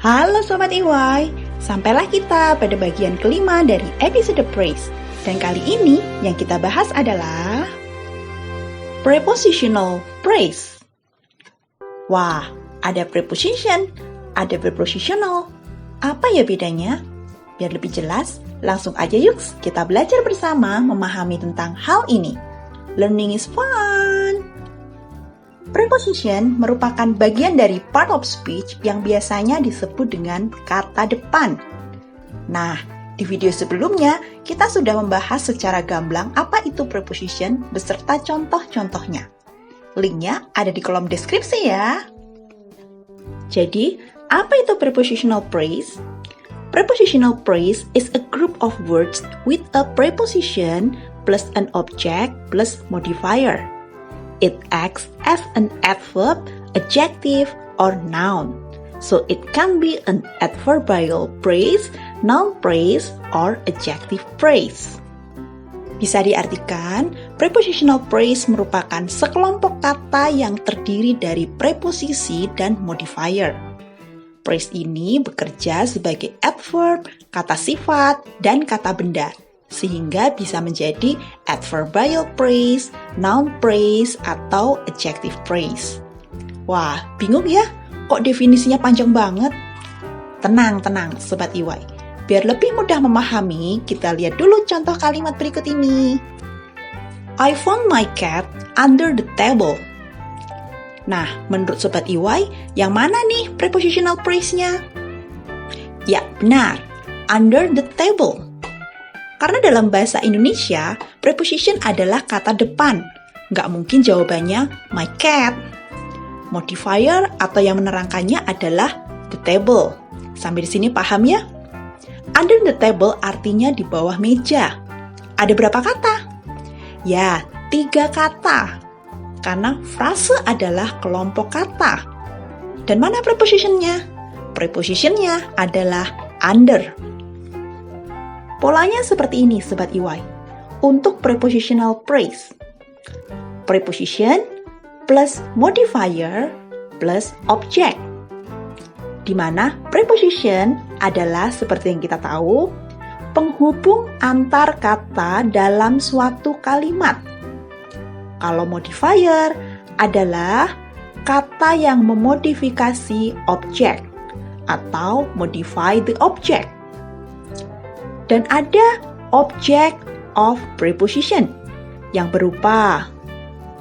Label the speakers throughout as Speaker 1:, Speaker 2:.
Speaker 1: Halo Sobat EY, sampailah kita pada bagian kelima dari episode praise. Dan kali ini yang kita bahas adalah prepositional praise. Wah, ada preposition, ada prepositional. Apa ya bedanya? Biar lebih jelas, langsung aja yuk kita belajar bersama memahami tentang hal ini. Learning is fun! Preposition merupakan bagian dari part of speech yang biasanya disebut dengan kata depan. Nah, di video sebelumnya kita sudah membahas secara gamblang apa itu preposition beserta contoh-contohnya. Linknya ada di kolom deskripsi ya. Jadi, apa itu prepositional phrase? Prepositional phrase is a group of words with a preposition plus an object plus modifier. It acts as an adverb, adjective, or noun. So it can be an adverbial phrase, noun phrase, or adjective phrase. Bisa diartikan, prepositional phrase merupakan sekelompok kata yang terdiri dari preposisi dan modifier. Phrase ini bekerja sebagai adverb, kata sifat, dan kata benda, sehingga bisa menjadi adverbial phrase, noun phrase, atau adjective phrase. Wah, bingung ya? Kok definisinya panjang banget? Tenang, Sobat EY. Biar lebih mudah memahami, kita lihat dulu contoh kalimat berikut ini. I found my cat under the table. Nah, menurut Sobat EY, yang mana nih prepositional phrase-nya? Ya, benar. Under the table. Karena dalam bahasa Indonesia, preposition adalah kata depan. Nggak mungkin jawabannya my cat. Modifier atau yang menerangkannya adalah the table. Sampai di sini paham ya? Under the table artinya di bawah meja. Ada berapa kata? Ya, 3 kata. Karena frase adalah kelompok kata. Dan mana prepositionnya? Prepositionnya adalah under. Polanya seperti ini, Sobat EY. Untuk prepositional phrase, preposition plus modifier plus object. Di mana preposition adalah seperti yang kita tahu, penghubung antar kata dalam suatu kalimat. Kalau modifier adalah kata yang memodifikasi objek atau modify the object. Dan ada object of preposition yang berupa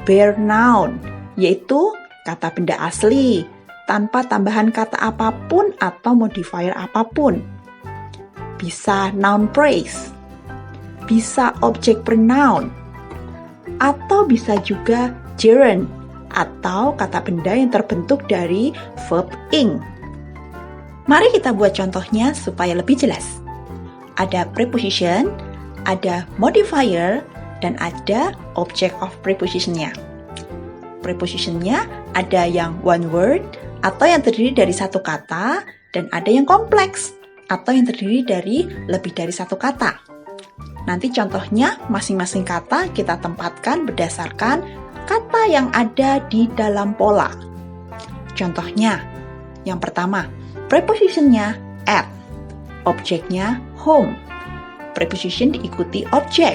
Speaker 1: bare noun, yaitu kata benda asli tanpa tambahan kata apapun atau modifier apapun. Bisa noun phrase, bisa object pronoun, atau bisa juga gerund atau kata benda yang terbentuk dari verb ing. Mari kita buat contohnya supaya lebih jelas. Ada preposition, ada modifier, dan ada object of preposition-nya. Preposition-nya ada yang one word atau yang terdiri dari satu kata, dan ada yang kompleks atau yang terdiri dari lebih dari satu kata. Nanti contohnya masing-masing kata kita tempatkan berdasarkan kata yang ada di dalam pola. Contohnya, yang pertama, preposition-nya at. Objeknya home. Preposition diikuti objek.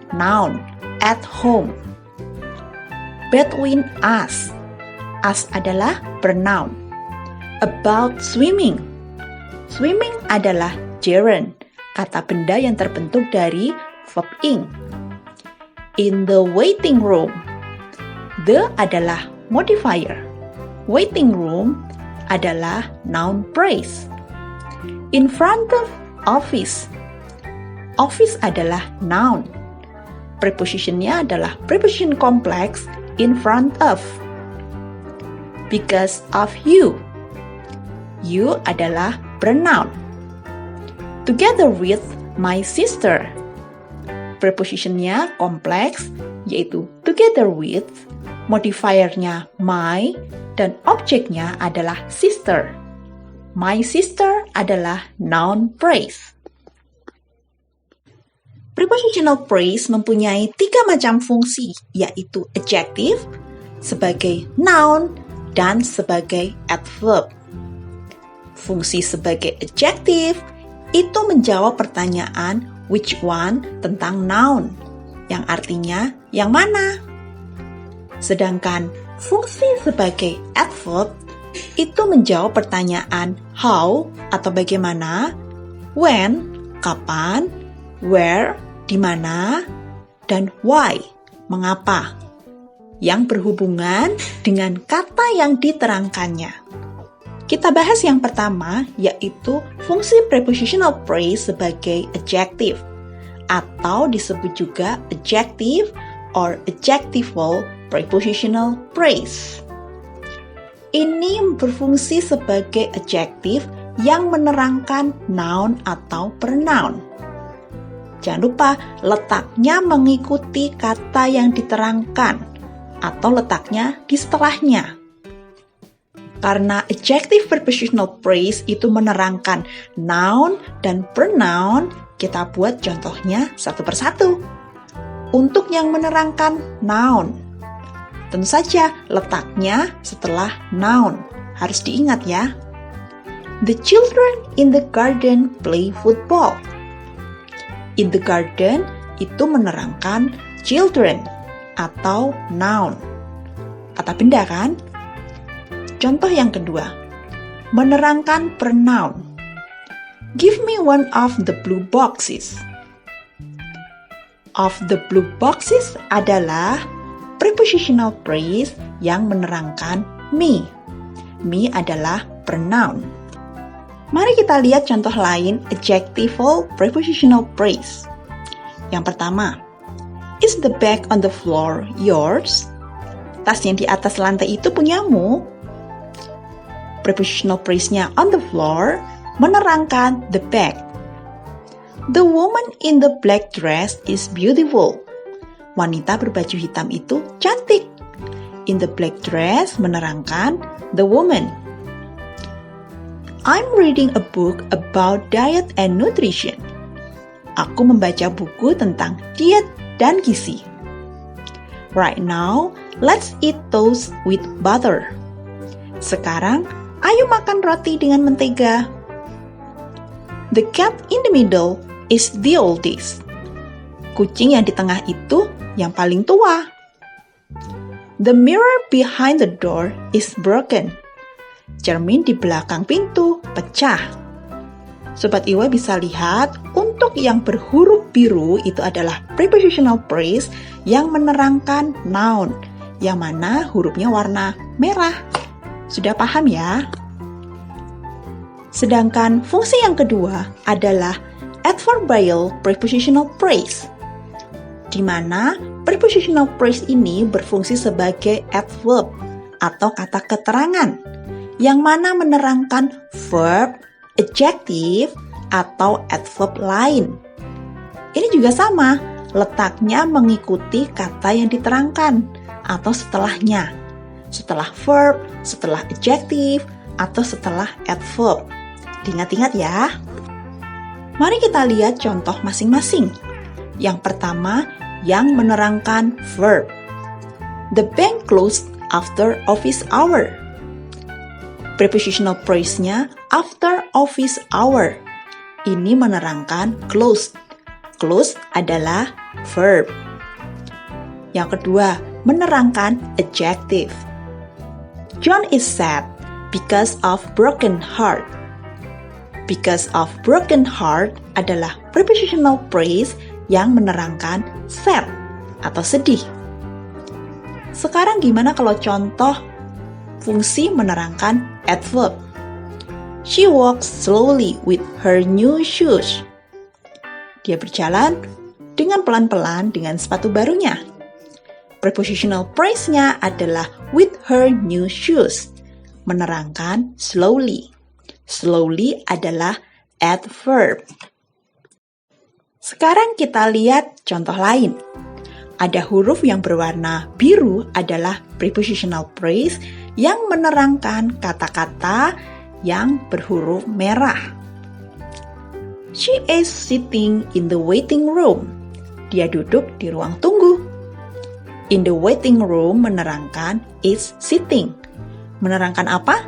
Speaker 1: Noun, at home. Between us. Us adalah pronoun. About swimming. Swimming adalah gerund, kata benda yang terbentuk dari verb ing. In the waiting room. The adalah modifier. Waiting room adalah noun phrase. In front of office. Office adalah noun. Prepositionnya adalah preposition kompleks in front of. Because of you. You adalah pronoun. Together with my sister. Prepositionnya kompleks, yaitu together with, modifiernya my, dan objeknya adalah sister. My sister adalah noun phrase. Prepositional phrase mempunyai 3 macam fungsi, yaitu adjective, sebagai noun, dan sebagai adverb. fungsi sebagai adjective itu menjawab pertanyaan which one tentang noun, yang artinya yang mana. Sedangkan fungsi sebagai adverb itu menjawab pertanyaan how atau bagaimana, when, kapan, where, di mana, dan why, mengapa, yang berhubungan dengan kata yang diterangkannya. Kita bahas yang pertama, yaitu fungsi prepositional phrase sebagai adjective, atau disebut juga adjective or adjectival prepositional phrase. Ini berfungsi sebagai adjective yang menerangkan noun atau pronoun. Jangan lupa, letaknya mengikuti kata yang diterangkan, atau letaknya di setelahnya. Karena adjective prepositional phrase itu menerangkan noun dan pronoun, kita buat contohnya satu persatu. Untuk yang menerangkan noun, tentu saja letaknya setelah noun. Harus diingat ya. The children in the garden play football. In the garden itu menerangkan children atau noun. Kata benda kan? Contoh yang kedua, menerangkan pronoun. Give me one of the blue boxes. Of the blue boxes adalah prepositional phrase yang menerangkan me. Me adalah pronoun. Mari kita lihat contoh lain adjectival prepositional phrase. Yang pertama, is the bag on the floor yours? Tas yang di atas lantai itu punyamu? Prepositional phrase-nya on the floor menerangkan the bag. The woman in the black dress is beautiful. Wanita berbaju hitam itu cantik. In the black dress menerangkan the woman. I'm reading a book about diet and nutrition. Aku membaca buku tentang diet dan gizi. Right now, let's eat toast with butter. Sekarang, ayo makan roti dengan mentega. The cat in the middle is the oldest. Kucing yang di tengah itu yang paling tua. The mirror behind the door is broken. Cermin di belakang pintu pecah. Sobat Iwa bisa lihat, untuk yang berhuruf biru itu adalah prepositional phrase yang menerangkan noun, yang mana hurufnya warna merah. Sudah paham ya? Sedangkan fungsi yang kedua adalah adverbial prepositional phrase, di mana prepositional phrase ini berfungsi sebagai adverb atau kata keterangan, yang mana menerangkan verb, adjective, atau adverb lain. Ini juga sama, letaknya mengikuti kata yang diterangkan atau setelahnya. Setelah verb, setelah adjective, atau setelah adverb. Diingat-ingat ya. Mari kita lihat contoh masing-masing. Yang pertama, yang menerangkan verb. The bank closed after office hour. Prepositional phrase-nya after office hour. Ini menerangkan closed. Closed adalah verb. Yang kedua, menerangkan adjective. John is sad because of broken heart. Because of broken heart adalah prepositional phrase yang menerangkan sad atau sedih. Sekarang gimana kalau contoh fungsi menerangkan adverb? She walks slowly with her new shoes. Dia berjalan dengan pelan-pelan dengan sepatu barunya. Prepositional phrase-nya adalah with her new shoes, menerangkan slowly. Slowly adalah adverb. Sekarang kita lihat contoh lain. Ada huruf yang berwarna biru adalah prepositional phrase yang menerangkan kata-kata yang berhuruf merah. She is sitting in the waiting room. Dia duduk di ruang tunggu. In the waiting room menerangkan is sitting. Menerangkan apa?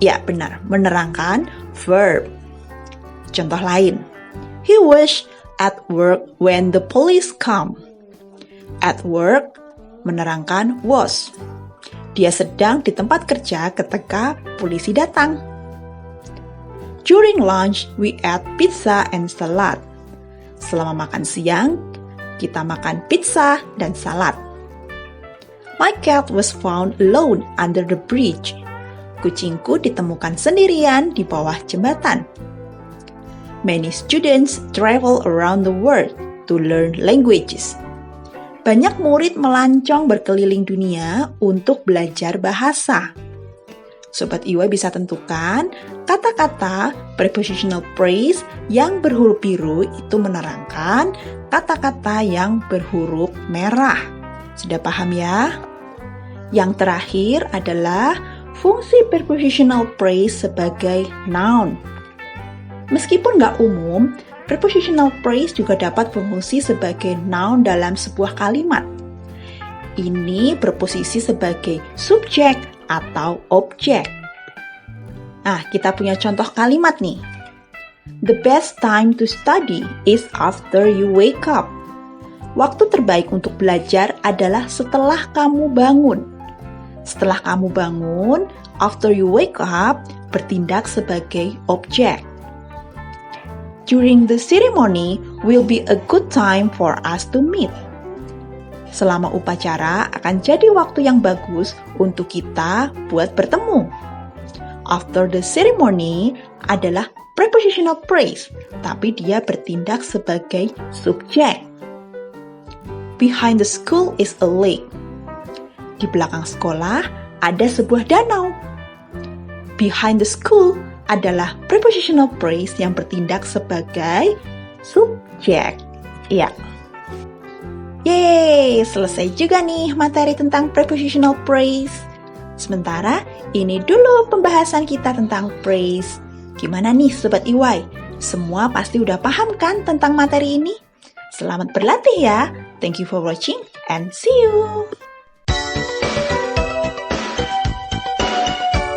Speaker 1: Ya, benar, menerangkan verb. Contoh lain, he was at work when the police come. At work menerangkan was. Dia sedang di tempat kerja ketika polisi datang. During lunch, we ate pizza and salad. Selama makan siang, kita makan pizza dan salad. My cat was found alone under the bridge. Kucingku ditemukan sendirian di bawah jembatan. Many students travel around the world to learn languages. Banyak murid melancong berkeliling dunia untuk belajar bahasa. Sobat Iwa bisa tentukan kata-kata prepositional phrase yang berhuruf biru itu menerangkan kata-kata yang berhuruf merah. Sudah paham ya? Yang terakhir adalah fungsi prepositional phrase sebagai noun. Meskipun nggak umum, prepositional phrase juga dapat berfungsi sebagai noun dalam sebuah kalimat. Ini berposisi sebagai subjek atau objek. Nah, kita punya contoh kalimat nih. The best time to study is after you wake up. Waktu terbaik untuk belajar adalah setelah kamu bangun. Setelah kamu bangun, after you wake up, bertindak sebagai objek. During the ceremony will be a good time for us to meet. Selama upacara akan jadi waktu yang bagus untuk kita buat bertemu. After the ceremony adalah prepositional phrase, tapi dia bertindak sebagai subjek. Behind the school is a lake. Di belakang sekolah ada sebuah danau. Behind the school adalah prepositional phrase yang bertindak sebagai subjek. Iya. Yeay, selesai juga nih materi tentang prepositional phrase. Sementara ini dulu pembahasan kita tentang phrase. Gimana nih Sobat IY? Semua pasti udah paham kan tentang materi ini? Selamat berlatih ya. Thank you for watching and see you.